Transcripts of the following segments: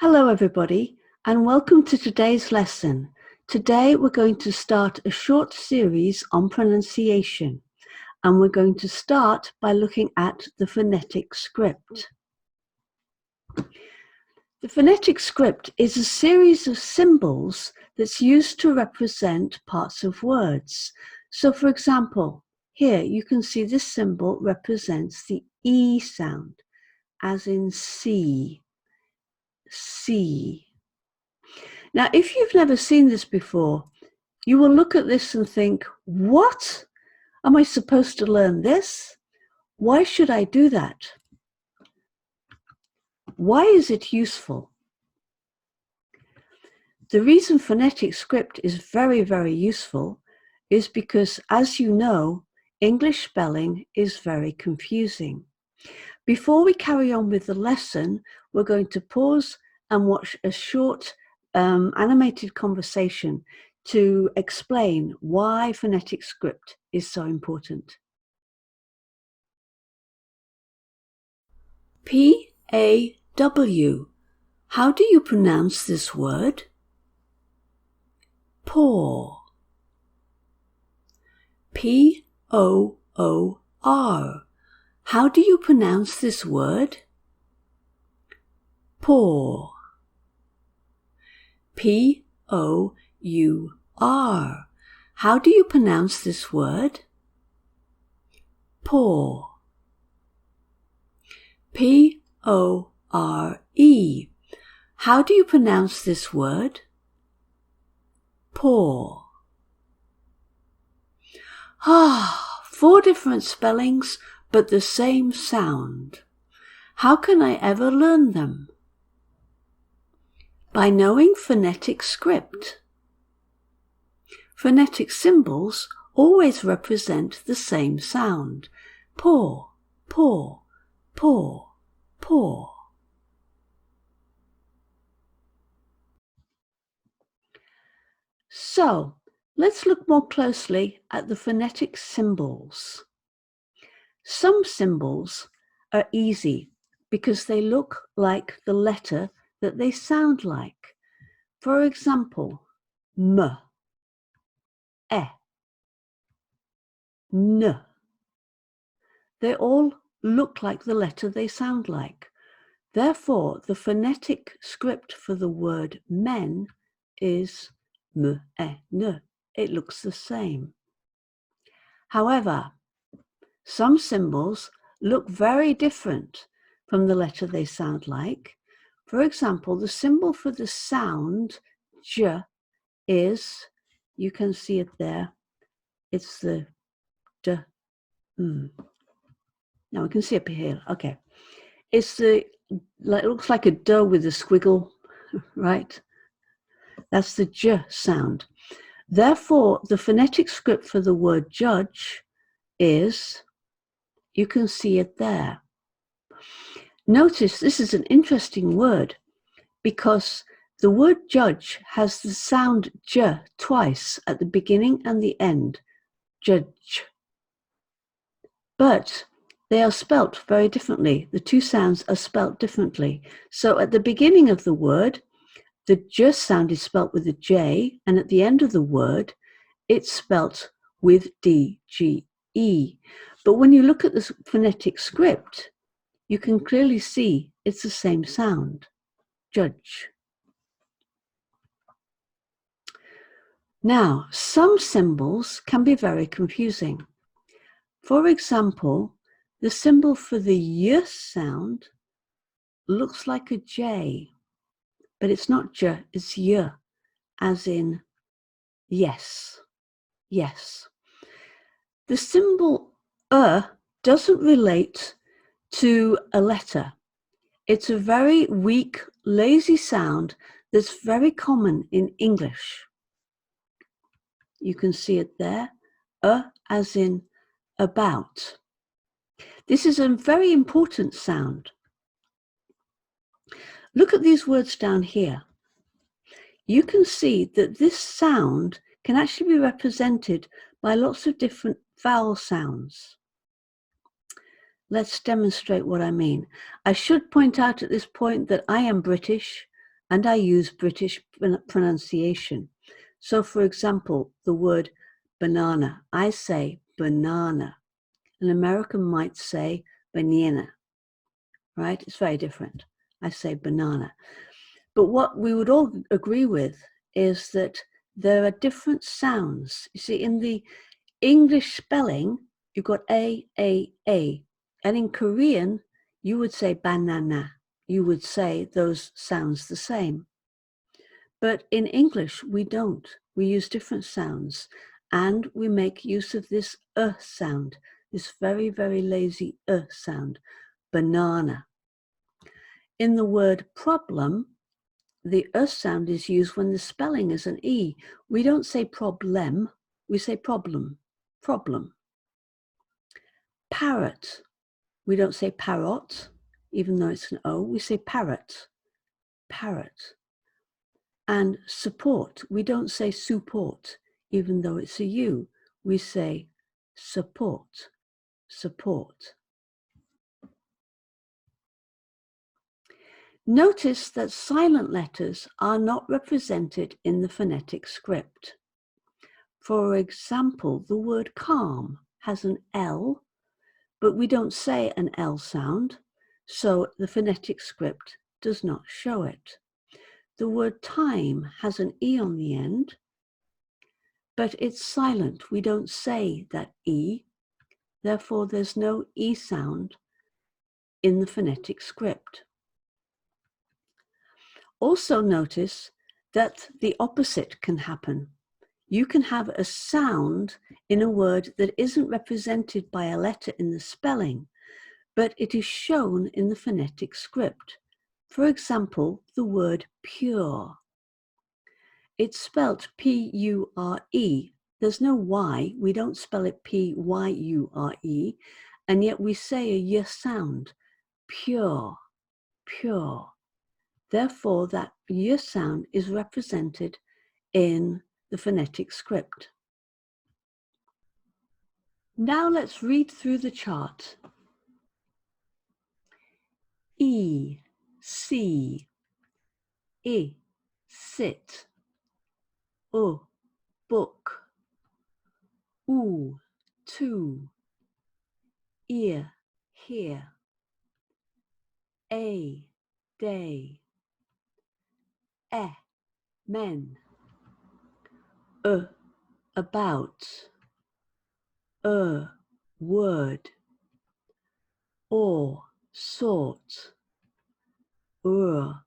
Hello everybody and welcome to today's lesson. Today we're going to start a short series on pronunciation and we're going to start by looking at the phonetic script. The phonetic script is a series of symbols that's used to represent parts of words. So for example, here you can see this symbol represents the E sound, as in see, see. Now, if you've never seen this before, you will look at this and think, what? Am I supposed to learn this? Why should I do that? Why is it useful? The reason phonetic script is very, very useful is because, as you know, English spelling is very confusing. Before we carry on with the lesson, we're going to pause and watch a short animated conversation to explain why phonetic script is so important. P-A-W. How do you pronounce this word? Pore. P-O-O-R. How do you pronounce this word? Pore. P-O-U-R. How do you pronounce this word? Pore. P-O-R-E. How do you pronounce this word? Pore. Four different spellings, but the same sound. How can I ever learn them? By knowing phonetic script. Phonetic symbols always represent the same sound. Pore, pore, pore, pore. So, let's look more closely at the phonetic symbols. Some symbols are easy because they look like the letter that they sound like. For example, M, E, N. They all look like the letter they sound like. Therefore, the phonetic script for the word men is M, E, N. It looks the same. However, some symbols look very different from the letter they sound like. For example, the symbol for the sound J is, you can see it there, it's the D. Now we can see it here, okay. It's the, it looks like a D with a squiggle, right? That's the J sound. Therefore, the phonetic script for the word judge is, you can see it there. Notice this is an interesting word because the word judge has the sound J twice at the beginning and the end, judge. But they are spelt very differently. The two sounds are spelt differently. So at the beginning of the word, the J sound is spelt with a J, and at the end of the word, it's spelt with D-G-E. But when you look at the phonetic script, you can clearly see it's the same sound, judge. Now, some symbols can be very confusing. For example, the symbol for the Y sound looks like a J, but it's not J, it's Y, as in yes, yes. The symbol doesn't relate to a letter. It's a very weak, lazy sound that's very common in English. You can see it there, as in about. This is a very important sound. Look at these words down here. You can see that this sound can actually be represented by lots of different vowel sounds. Let's demonstrate what I mean. I should point out at this point that I am British and I use British pronunciation. So, for example, the word banana, I say banana. An American might say banana, right? It's very different. I say banana. But what we would all agree with is that there are different sounds. You see, in the English spelling, you've got A. And in Korean, you would say banana. You would say those sounds the same. But in English, we don't. We use different sounds. And we make use of this sound, this very, very lazy sound, banana. In the word problem, the sound is used when the spelling is an E. We don't say problem, we say problem, problem. Parrot, we don't say parrot, even though it's an O, we say parrot, parrot. And support, we don't say support, even though it's a U, we say support, support. Notice that silent letters are not represented in the phonetic script. For example, the word calm has an L, but we don't say an L sound, so the phonetic script does not show it. The word time has an E on the end, but it's silent. We don't say that E, therefore there's no E sound in the phonetic script. Also notice that the opposite can happen. You can have a sound in a word that isn't represented by a letter in the spelling, but it is shown in the phonetic script. For example, the word pure. It's spelt P-U-R-E. There's no Y. We don't spell it P-Y-U-R-E, and yet we say a Y sound, pure, pure. Therefore, that Y sound is represented in the phonetic script. Now let's read through the chart. E, see, I, sit, U, book, U, to, ear, hear, A, day, E, men, about, word, or, sort, pure,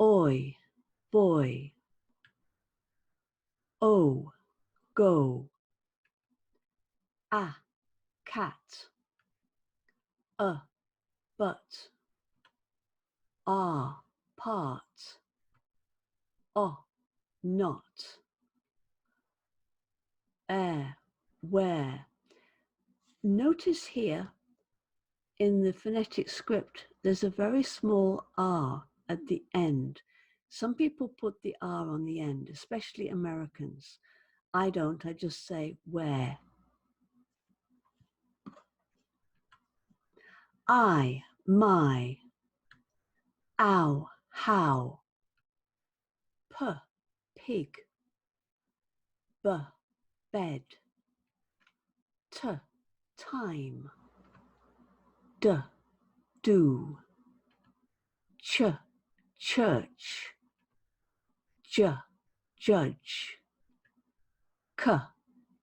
oi, boy, o, go, a, cat, but, part, not, where. Notice here in the phonetic script, there's a very small R at the end. Some people put the R on the end, especially Americans. I don't, I just say where. I, my, ow, how, pig, bed, time, do, church, judge,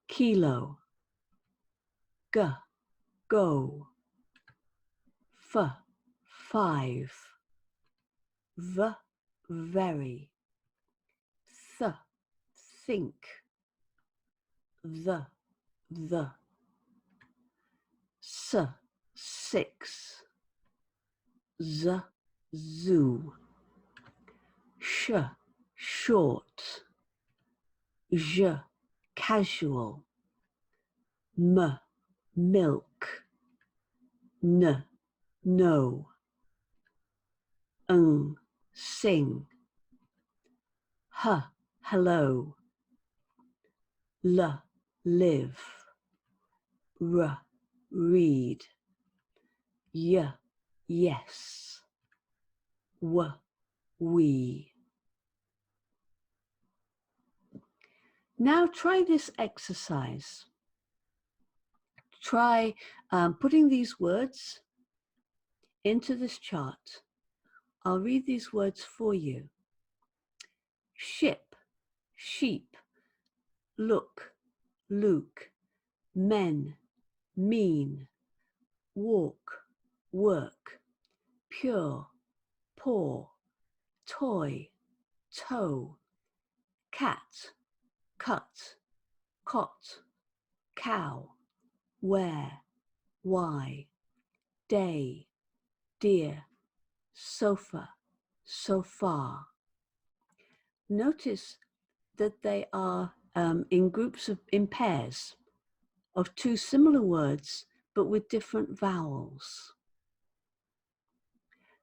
kilo, go, five, very, think, the, six, zoo, short, casual, milk, no, sing, hello, live, read, yes, we. Now try this exercise. Try putting these words into this chart. I'll read these words for you. Ship, sheep, look, Luke, men, mean, walk, work, pure, pore, toy, toe, cat, cut, cot, cow, where, why, day, dear, sofa, so far. Notice that they are in groups in pairs of two similar words, but with different vowels.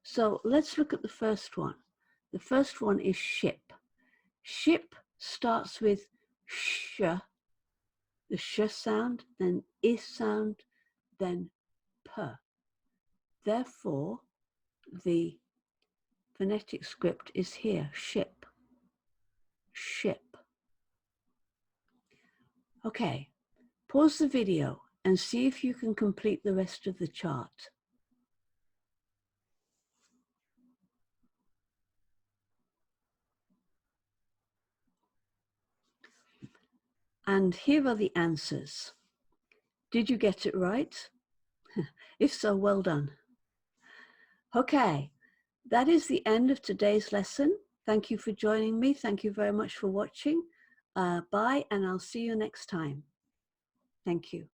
So let's look at the first one. The first one is ship. Ship starts with sh, the sh sound, then I sound, then p. Therefore, the phonetic script is here, ship, ship. Okay, pause the video and see if you can complete the rest of the chart. And here are the answers. Did you get it right? If so, well done. Okay, that is the end of today's lesson. Thank you for joining me. Thank you very much for watching. Bye, and I'll see you next time. Thank you.